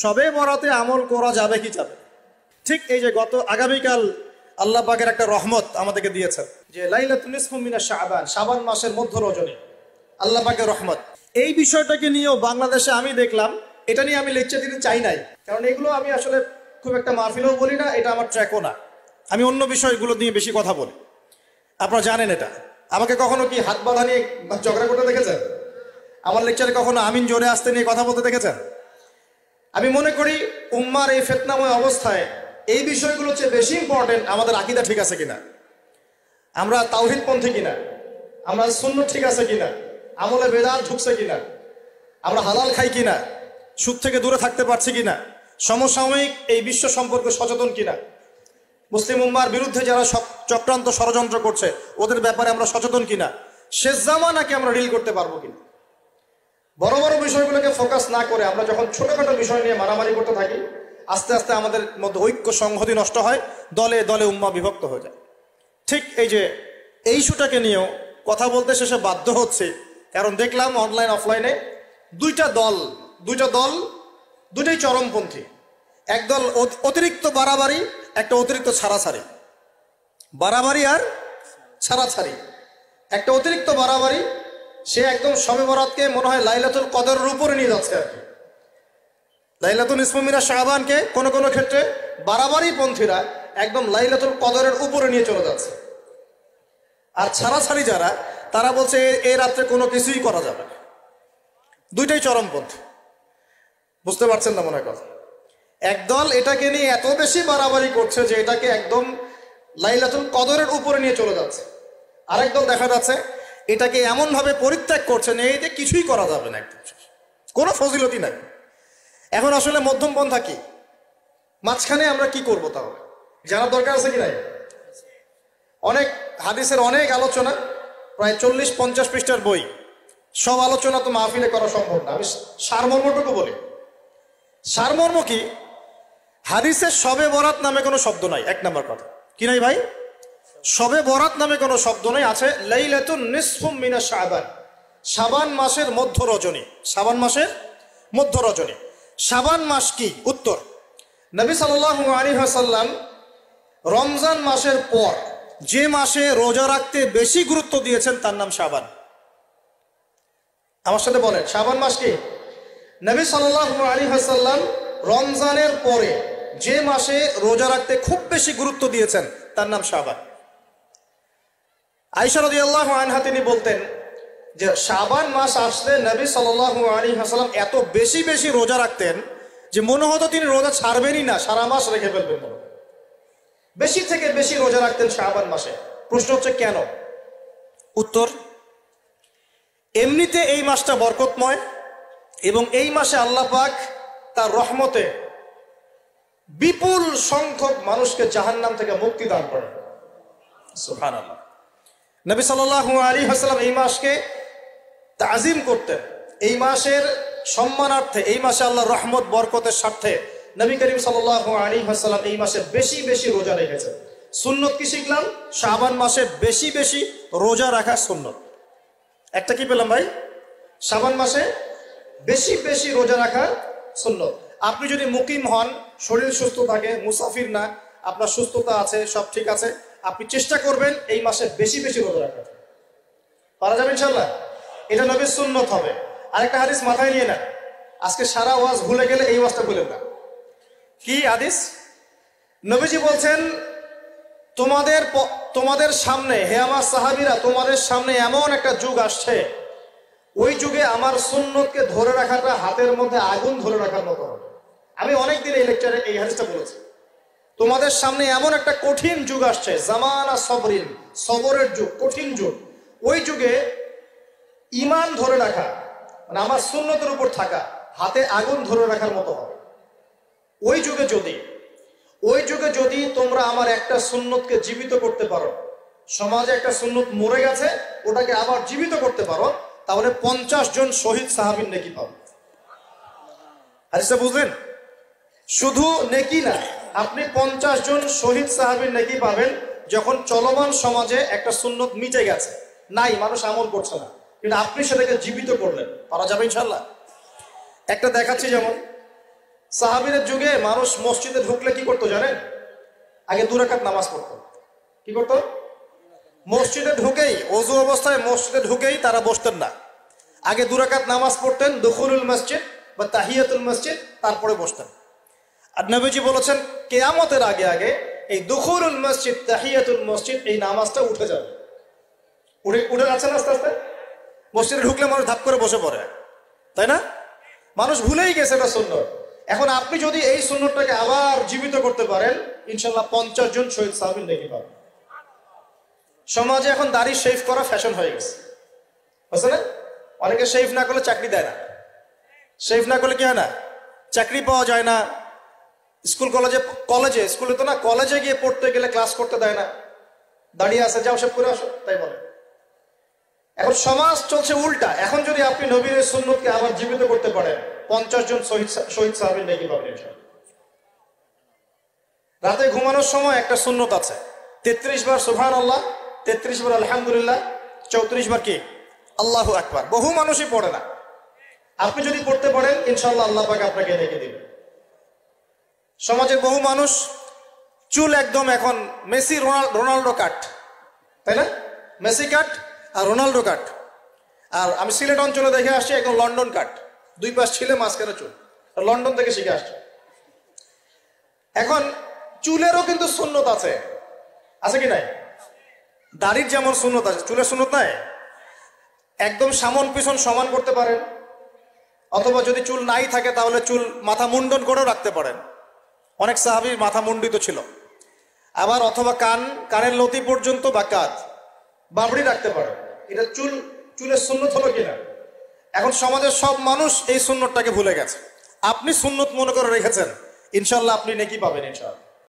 সবে বরাতে আমল করা যাবে কি যাবে? ঠিক এই যে আগামীকাল আল্লাহ পাকের একটা রহমত আমাদেরকে দিয়েছেন যে লাইলাতুন নিসফু মিনাশ শাবান, শাবান মাসের মধ্য রজনী আল্লাহ পাকের রহমত। এই বিষয়টাকে নিয়েও বাংলাদেশে আমি দেখলাম, এটা নিয়ে আমি লেকচার দিতে চাই নাই, কারণ এগুলো আমি আসলে খুব একটা মাহফিলেও বলি না, এটা আমার ট্র্যাকও না। আমি অন্য বিষয়গুলো নিয়ে বেশি কথা বলি, আপনারা জানেন এটা। আমাকে কখনো কি হাত বাঁধা নিয়ে ঝগড়া করতে দেখেছেন? আমার লেকচারে কখনো আমিন জোরে আসতে নিয়ে কথা বলতে দেখেছেন? আমি মনে করি উম্মার এই ফিতনাময় অবস্থায় এই বিষয়গুলো চেয়ে বেশি ইম্পর্টেন্ট আমাদের আকীদা ঠিক আছে কিনা, আমরা তাওহীদপন্থী কিনা, আমরা সুন্নাত ঠিক আছে কিনা, আমলে বেদাত ঢুকছে কিনা, আমরা হালাল খাই কিনা, সুদ থেকে দূরে থাকতে পারছি কিনা, সমসাময়িক এই বিশ্ব সম্পর্কে সচেতন কিনা, মুসলিম উম্মার বিরুদ্ধে যারা চক্রান্ত ষড়যন্ত্র করছে ওদের ব্যাপারে আমরা সচেতন কিনা, শেষ জামানাকে আমরা ডিল করতে পারবো কিনা। বড় বড় বিষয়গুলোকে ফোকাস না করে আমরা যখন ছোটখাটো বিষয় নিয়ে মারামারি করতে থাকি, আস্তে আস্তে আমাদের মধ্যে ঐক্য সংহতি নষ্ট হয়, দলে দলে উম্মা বিভক্ত হয়ে যায়। ঠিক এই যে এই ইস্যুটাকে নিয়েও কথা বলতে শেষে বাধ্য হচ্ছে, কারণ দেখলাম অনলাইন অফলাইনে দুইটা দল দুটাই চরমপন্থী। একদল অতিরিক্ত বাড়াবাড়ি, একটা অতিরিক্ত ছাড়াছাড়ি। বাড়াবাড়ি আর ছাড়াছাড়ি, একটা অতিরিক্ত বাড়াবাড়ি, সে একদম শবে বরাতকে মনে হয় লাইলাতুল কদরের উপরে নিয়ে যাচ্ছে আর কি। লাইলাতুল নিসফু মিনাশ শাবানকে কোনো কোনো ক্ষেত্রে বাড়াবাড়ি পন্থীরা একদম লাইলাতুল কদরের উপরে নিয়ে চলে যাচ্ছে। আর ছাড়াছাড়ি যারা, তারা বলছে এই রাত্রে কোনো কিছুই করা যাবে না। দুইটাই চরমপন্থী, বুঝতে পারছেন না মনে হয় কথা। একদল এটাকে নিয়ে এত বেশি বাড়াবাড়ি করছে যে এটাকে একদম লাইলাতুল কদরের উপরে নিয়ে চলে যাচ্ছে। আরেক দল দেখা যাচ্ছে এটাকে এমনভাবে পরিত্যাগ করছে না, এই যে কিছুই করা যাবে না, একদম কোনো ফজিলতি নাই। এখন আসলে মধ্যম পন্থা কি, মাঝখানে আমরা কি করব? তাহলে জানার দরকার আছে কি নাই? অনেক হাদিসের অনেক আলোচনা, প্রায় 40-50 পৃষ্ঠার বই, সব আলোচনা তো মাহফিলে করা সম্ভব না। আমি সারমর্মটুকু বলি। সারমর্ম কি? হাদিসে শবে বরাত নামে কোনো শব্দ নাই, এক নাম্বার কথা। কি নাই ভাই? শবে বরাত নামে কোনো শব্দ নাই, আছে লাইলাতুন নিসফু মিনাশ শাবান, শাবান মাসের মধ্য রজনী। শাবান মাসের মধ্য রজনী। শাবান মাস কি? উত্তর, নবী সাল্লাল্লাহু আলাইহি ওয়াসাল্লাম রমজান মাসের পর যে মাসে রোজা রাখতে বেশি গুরুত্ব দিয়েছেন তার নাম শাবান। আমার সাথে বলেন, শাবান মাস কি? নবী সাল্লাল্লাহু আলাইহি ওয়াসাল্লাম রমজানের পরে যে মাসে রোজা রাখতে খুব বেশি গুরুত্ব দিয়েছেন তার নাম শাবান। আয়েশা রাদিয়াল্লাহু আনহা তিনি বলতেন যে শাবান মাস আসলে নবী সাল্লাল্লাহু আলাইহি ওয়াসাল্লাম এত বেশি বেশি রোজা রাখতেন যে মনে হতো তিনি রোজা ছাড়বেনই না, সারা মাস রেখে ফেলবেন। বেশি থেকে বেশি রোজা রাখতেন শাবান মাসে। প্রশ্ন হচ্ছে কেন? উত্তর, এমনিতে এই মাসটা বরকতময় এবং এই মাসে আল্লাহ পাক তার রহমতে বিপুল সংখ্যক মানুষকে জাহান্নাম থেকে মুক্তি দান করেন। সুবহানাল্লাহ। নবী সাল্লাল্লাহু আলাইহি ওয়াসাল্লাম এই মাসকে তাজিম করতেন। এই মাসের সম্মানার্থে, এই মাসে আল্লাহর রহমত বরকতের স্বার্থে নবী করিম সাল্লাল্লাহু আলাইহি ওয়াসাল্লাম এই মাসে বেশি বেশি রোজা রেখেছেন। সুন্নত কি শিখলাম? শাবান মাসে বেশি বেশি রোজা রাখা সুন্নত। একটা কি পেলাম ভাই? শাবান মাসে বেশি বেশি রোজা রাখা সুন্নত। আপনি যদি মুকিম হন, শরীর সুস্থ থাকে, মুসাফির না, আপনার সুস্থতা আছে, সব ঠিক আছে, আপনি চেষ্টা করবেন এই মাসে বেশি বেশি রোজা রাখার। পারা যাবে ইনশাআল্লাহ। এটা নবীর সুন্নত হবে। আরেকটা হাদিস মাথায় নিয়ে নেন, আজকে সারা ওয়াজ ভুলে গেলে এই ওয়াজটা ভুলেন না। কি হাদিস? নবীজি বলছেন, তোমাদের সামনে, হে আমার সাহাবীরা, তোমাদের সামনে এমন একটা যুগ আসছে, ওই যুগে আমার সুন্নতকে ধরে রাখাটা হাতের মধ্যে আগুন ধরে রাখার মতো হবে। আমি অনেকদিন এই লেকচারে এই হাদিসটা বলেছি। তোমাদের সামনে এমন একটা কঠিন যুগ আসছে, জামানা সবরিন, সবরের যুগ, কঠিন যুগ। ওই যুগে ঈমান ধরে রাখা, মানে আমার সুন্নতের উপর থাকা, হাতে আগুন ধরে রাখার মতো হবে। ওই যুগে যদি তোমরা আমার একটা সুন্নতকে জীবিত করতে পারো, সমাজে একটা সুন্নত মরে গেছে, ওটাকে আবার জীবিত করতে পারো, তাহলে 50 জন শহীদ সাহাবীর নেকি পাবে। হাদিসটা বুঝলেন? শুধু নেকি না, আপনি 50 জন শহীদ সাহাবীর নেকি পাবেন যখন চলমান সমাজে একটা সুন্নত মিটে গেছে, নাই, মানুষ আমল করছে না, কিন্তু আপনি সেটাকে জীবিত করলেন। পারা যাবে ইনশাআল্লাহ। একটা দেখাচ্ছি, যেমন সাহাবীদের যুগে মানুষ মসজিদে ঢুকলে কি করতো জানেন? আগে 2 রাকাত নামাজ পড়তো। কি করতো? মসজিদে ঢুকেই, ওযু অবস্থায় মসজিদে ঢুকেই তারা বসতেন না। আগে 2 রাকাত নামাজ পড়তেন, দুখুলুল মসজিদ বা তাহিয়াতুল মসজিদ, তারপরে বসতেন। আর নবীজি বলেছেন কিয়ামতের আগে আগে এই দুখুলুল মসজিদ, তাহিয়াতুল মসজিদ, এই নামাজটা উঠে যাবে। উঠে যাচ্ছে না আস্তে আস্তে। মসজিদে ঢুকলে মানুষ ধাপ করে বসে পড়ে, তাই না? মানুষ ভুলেই গেছে এটা সুন্নত। এখন আপনি যদি এই সুন্নতটাকে আবার জীবিত করতে পারেন, ইনশাল্লাহ 50 জন শহীদ সাহাবীর নেকি পাবেন। সমাজে এখন দাড়ি শেভ করা ফ্যাশন হয়ে গেছে, বুঝছে না? অনেকে শেভ না করলে চাকরি দেয় না। শেভ না করলে কি হয় না? চাকরি পাওয়া যায় না। স্কুলে তো না, কলেজে গিয়ে পড়তে গেলে ক্লাস করতে দেয় না। দাঁড়িয়ে আছে, যাও শেভ করে আসো, তাই বলে। এখন সমাজ চলছে উল্টা। এখন যদি আপনি নবীর সুন্নতকে আবার জীবিত করতে পারেন, 50 জন শহীদ সাহাবীর নেকি পাবেন ইনশাআল্লাহ। রাতে ঘুমানোর সময় একটা সুন্নত আছে, 33 বার সুবহানাল্লাহ, 33 বার আলহামদুলিল্লাহ, 34 বার কি আল্লাহু আকবার। বহু মানুষই পড়ে না। আপনি যদি পড়তে পারেন, ইনশাআল্লাহ আল্লাহ পাক আপনাকে নেকি দিবেন। সমাজের বহু মানুষ চুল একদম এখন মেসি রোনাল্ডো কাট, তাই না? মেসি কাট আর রোনাল্ডো কাট। আর আমি সিলেট অঞ্চলে দেখে আসছি একদম লন্ডন কাট, 2 পাশ ছিলে মাঝখানে চুল। লন্ডন থেকে শিখে আসছে। এখন চুলেরও কিন্তু সুন্নত আছে, আছে কি নাই? দাড়ির যেমন সুন্নত আছে, চুলের সুন্নত নাই। একদম সামন পিছন সমান করতে পারেন, অথবা যদি চুল নাই থাকে তাহলে চুল মাথা মুন্ডন করেও রাখতে পারেন। অনেক সাহাবীর মাথা মুন্ডিত ছিল। আবার অথবা কানের লতি পর্যন্ত বা কাঁধ বাবড়ি রাখতে পারেন। এটা চুলের সুন্নত হলো কিনা? এখন সমাজের সব মানুষ এই সুন্নতটাকে ভুলে গেছে। আপনি সুন্নত মনে করে রেখেছেন, ইনশাল্লাহ আপনি নেকি পাবেন ইনশাআল্লাহ।